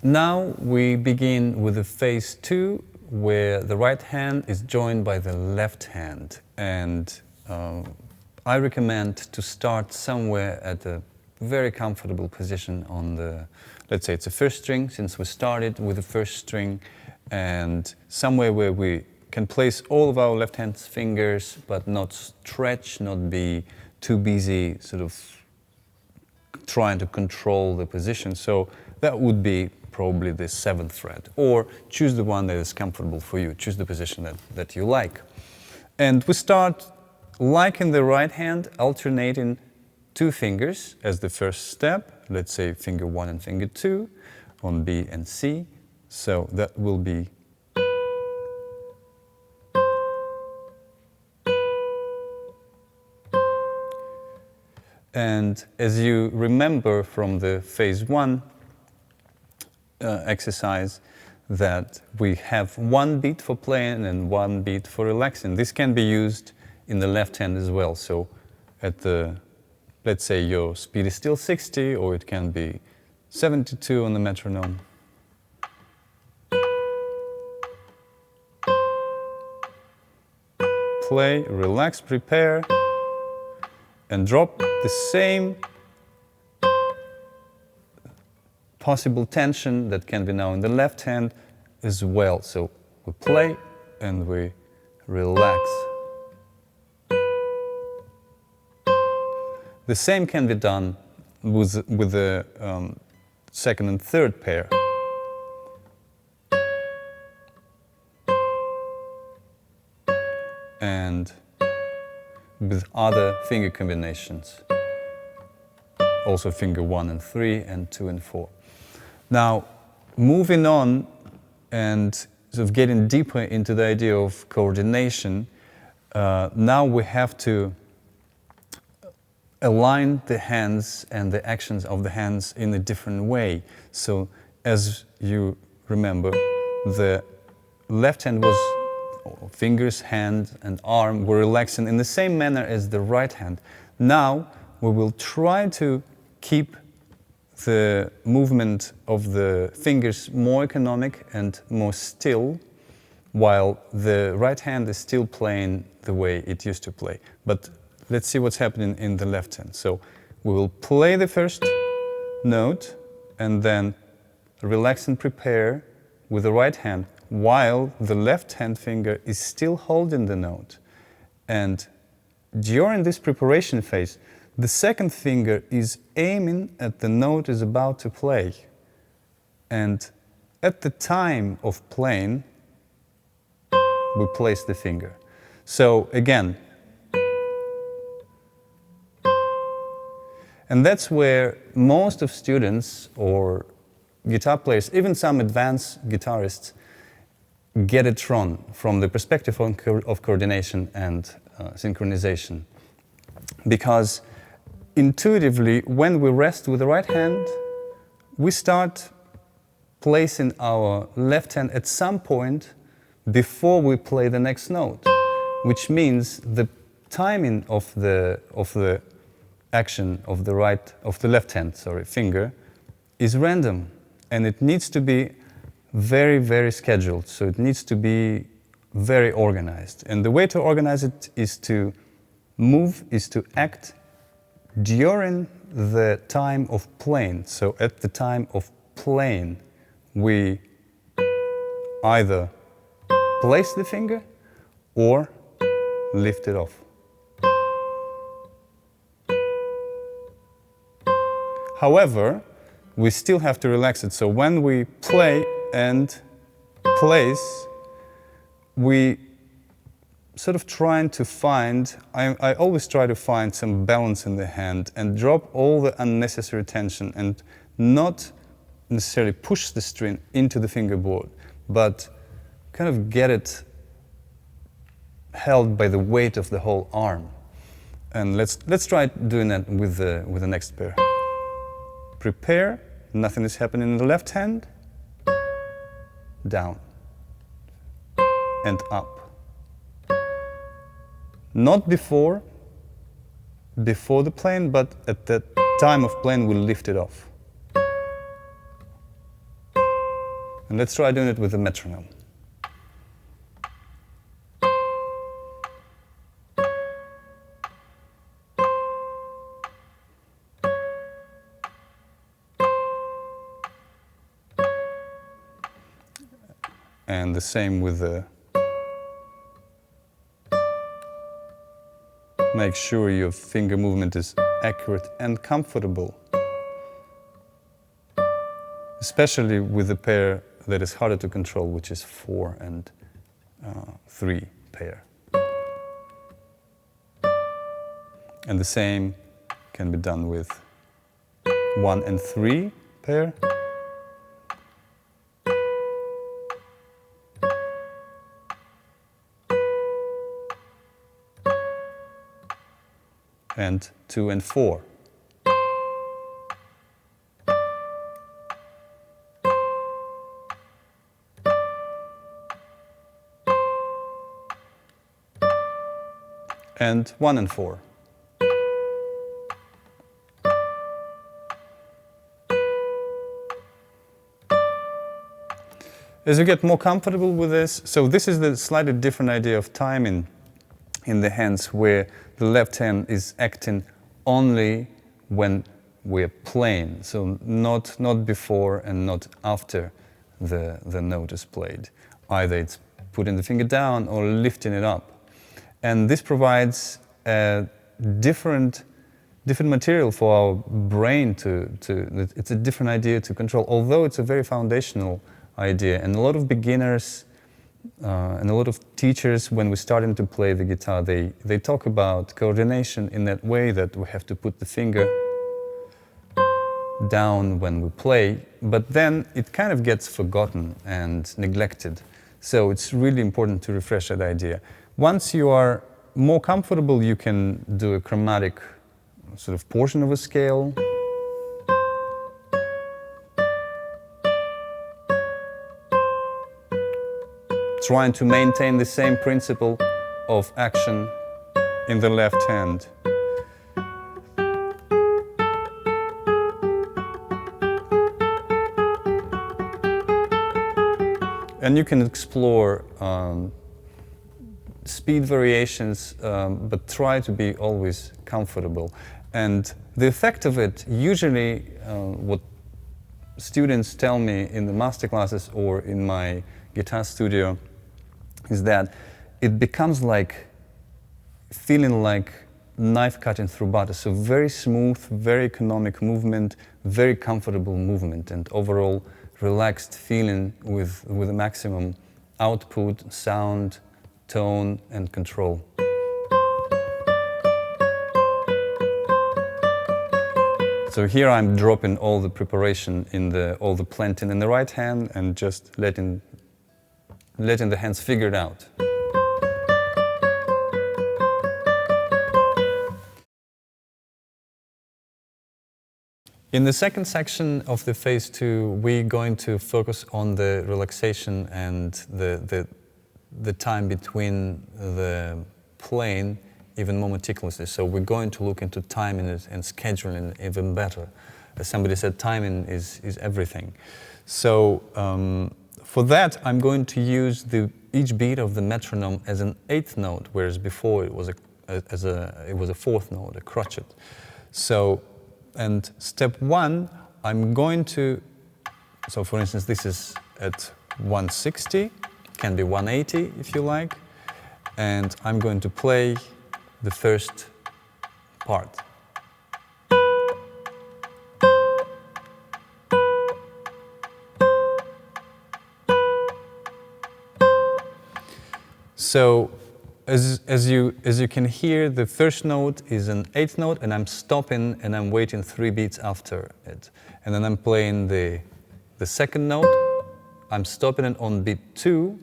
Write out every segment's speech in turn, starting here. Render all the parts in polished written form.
Now we begin with the phase 2, where the right hand is joined by the left hand. And I recommend to start somewhere at a very comfortable position on the, let's say it's a first string, since we started with the first string, and somewhere where we can place all of our left hand's fingers, but not stretch, not be too busy sort of trying to control the position. So that would be probably the 7th fret, or choose the one that is comfortable for you. Choose the position that you like. And we start, like in the right hand, alternating 2 fingers as the first step. Let's say finger 1 and finger 2 on B and C. So that will be and as you remember from the phase 1 exercise, that we have 1 beat for playing and 1 beat for relaxing. This can be used in the left hand as well. So at the, let's say your speed is still 60, or it can be 72 on the metronome. Play, relax, prepare, and drop the same possible tension that can be now in the left hand as well. So we play and we relax. The same can be done with the 2nd and 3rd pair. And with other finger combinations. Also finger 1 and 3 and 2 and 4. Now, moving on and sort of getting deeper into the idea of coordination, now we have to align the hands and the actions of the hands in a different way. So, as you remember, the left hand was, fingers, hand and arm were relaxing in the same manner as the right hand. Now, we will try to keep the movement of the fingers more economic and more still, while the right hand is still playing the way it used to play. But let's see what's happening in the left hand. So we will play the first note and then relax and prepare with the right hand, while the left hand finger is still holding the note. And during this preparation phase, the 2nd finger is aiming at the note is about to play. And at the time of playing, we place the finger. So again, and that's where most of students or guitar players, even some advanced guitarists, get it wrong from the perspective of coordination and synchronization. Because intuitively, when we rest with the right hand, we start placing our left hand at some point before we play the next note, which means the timing of the action of the left hand, finger, is random, and it needs to be very, very scheduled. So it needs to be very organized. And the way to organize it is to move, is to act during the time of playing. So at the time of playing, we either place the finger or lift it off. However, we still have to relax it. So when we play and place, we sort of trying to find, I always try to find some balance in the hand and drop all the unnecessary tension and not necessarily push the string into the fingerboard, but kind of get it held by the weight of the whole arm. And let's try doing that with the next pair. Prepare, nothing is happening in the left hand, down and up. Not before the playing, but at the time of playing we'll lift it off. And let's try doing it with the metronome. And the same with the... Make sure your finger movement is accurate and comfortable. Especially with the pair that is harder to control, which is 4 and 3 pair. And the same can be done with 1 and 3 pair. And 2 and 4. And 1 and 4. As you get more comfortable with this, so this is the slightly different idea of timing in the hands, where the left hand is acting only when we're playing, so not before and not after the note is played. Either it's putting the finger down or lifting it up. And this provides a different material for our brain it's a different idea to control, although it's a very foundational idea. And a lot of beginners and a lot of teachers, when we're starting to play the guitar, they talk about coordination in that way, that we have to put the finger down when we play, but then it kind of gets forgotten and neglected. So it's really important to refresh that idea. Once you are more comfortable, you can do a chromatic sort of portion of a scale. Trying to maintain the same principle of action in the left hand. And you can explore speed variations, but try to be always comfortable. And the effect of it, usually what students tell me in the master classes or in my guitar studio, is that it becomes like feeling like knife cutting through butter. So very smooth, very economic movement, very comfortable movement, and overall relaxed feeling with a maximum output, sound, tone, and control. So here I'm dropping all the preparation in all the planting in the right hand and just letting the hands figure it out. In the second section of the phase 2, we're going to focus on the relaxation and the time between the playing even more meticulously. So we're going to look into timing and scheduling even better. As somebody said, timing is everything. So for that, I'm going to use each beat of the metronome as an 8th note, whereas before it was a 4th note, a crotchet. So, and step 1, I'm going to, so for instance, this is at 160, can be 180 if you like, and I'm going to play the first part. So as you can hear, the first note is an 8th note, and I'm stopping and I'm waiting 3 beats after it. And then I'm playing the second note, I'm stopping it on beat 2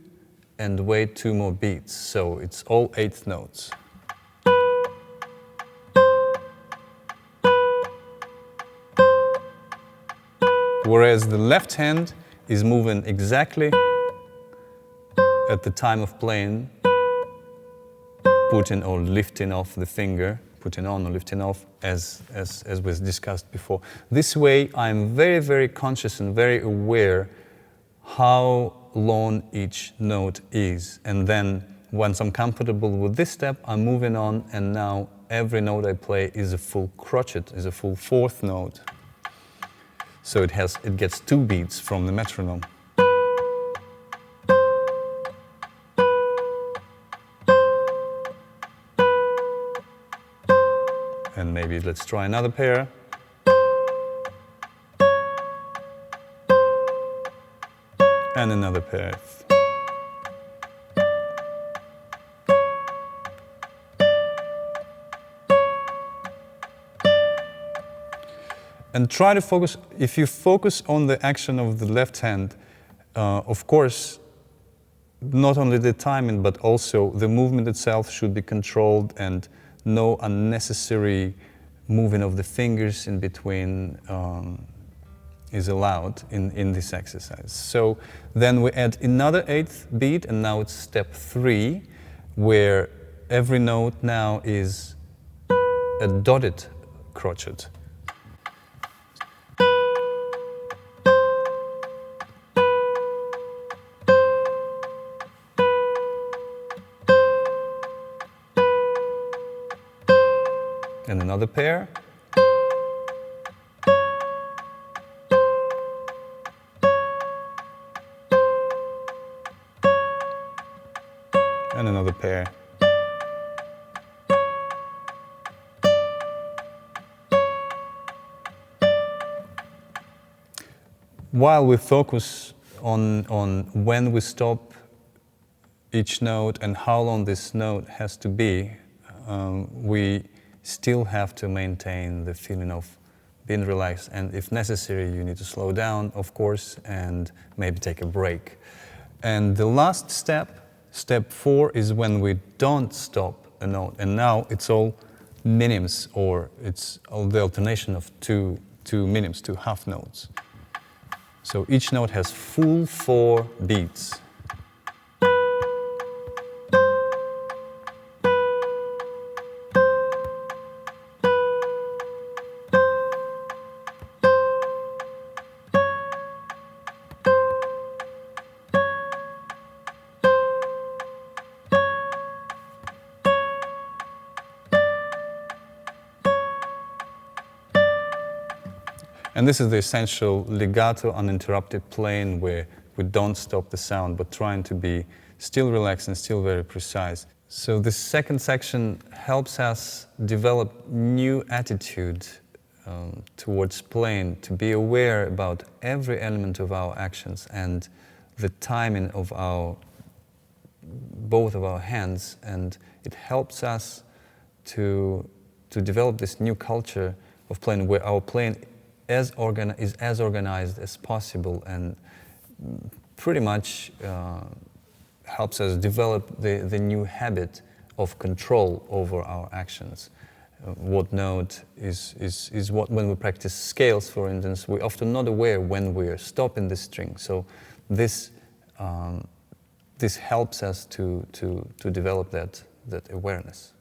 and wait 2 more beats. So it's all 8th notes. Whereas the left hand is moving exactly at the time of playing, putting or lifting off the finger, putting on or lifting off, as was discussed before. This way, I'm very, very conscious and very aware how long each note is. And then once I'm comfortable with this step, I'm moving on, and now every note I play is a full crotchet, is a full fourth note. So it gets 2 beats from the metronome. And maybe let's try another pair. And another pair. And try to focus, if you focus on the action of the left hand, of course, not only the timing, but also the movement itself should be controlled, and no unnecessary moving of the fingers in between is allowed in this exercise. So then we add another 8th beat, and now it's step 3, where every note now is a dotted crotchet. And another pair. And another pair. While we focus on when we stop each note and how long this note has to be, we still have to maintain the feeling of being relaxed, and if necessary you need to slow down, of course, and maybe take a break. And the last step, step 4, is when we don't stop a note, and now it's all minims, or it's all the alternation of two minims, 2 half notes. So each note has full 4 beats. And this is the essential legato uninterrupted playing, where we don't stop the sound, but trying to be still relaxed and still very precise. So this second section helps us develop new attitude towards playing, to be aware about every element of our actions and the timing of both of our hands, and it helps us to develop this new culture of playing, where our playing is as organized as possible, and pretty much helps us develop the new habit of control over our actions. What note is what, when we practice scales, for instance, we're often not aware when we're stopping the string. So this helps us to develop that awareness.